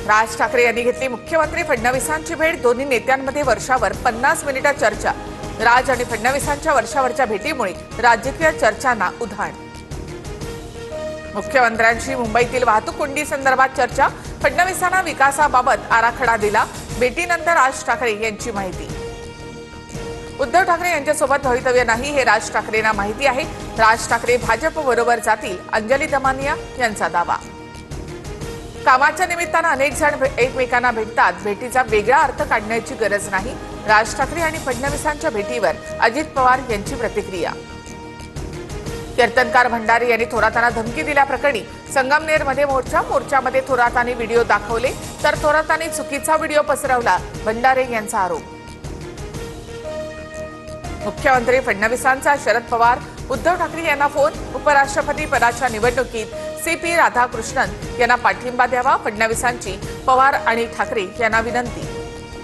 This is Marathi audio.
राज ठाकरे यांनी घेतली मुख्यमंत्री फडणवीसांची भेट। दोन्ही नेत्यांमध्ये वर्षावर 50 मिनिटं चर्चा। राज आणि फडणवीसांच्या वर्षावरच्या भेटीमुळे राजकीय चर्चांना उधाण। मुख्यमंत्र्यांशी मुंबईतील वाहतूक कोंडी संदर्भात चर्चा। फडणवीसांना विकासाबाबत आराखडा दिला। भेटीनंतर राज ठाकरे यांची माहिती। उद्धव ठाकरे यांच्यासोबत भवितव्य नाही हे राज ठाकरेंना माहिती आहे। राज ठाकरे भाजप बरोबर जातील, अंजली दमानिया यांचा दावा। कामाच्या निमित्तानं अनेक जण एकमेकांना भेटतात, भेटीचा वेगळा अर्थ काढण्याची गरज नाही। राज ठाकरे आणि फडणवीसांच्या भेटीवर अजित पवार यांची प्रतिक्रिया। कीर्तनकार भंडारी यांनी थोरातांना धमकी दिल्याप्रकरणी संगमनेरमध्ये मोर्चामध्ये थोरातांनी व्हिडिओ दाखवले, तर थोरातांनी चुकीचा व्हिडिओ पसरवला, भंडारे यांचा आरोप। मुख्यमंत्री फडणवीसांचा शरद पवार उद्धव ठाकरे यांना फोन। उपराष्ट्रपती पदाच्या निवडणुकीत CP राधाकृष्णन यांना पाठिंबा द्यावा। फडणवीसांची पवार आणि ठाकरे यांना विनंती।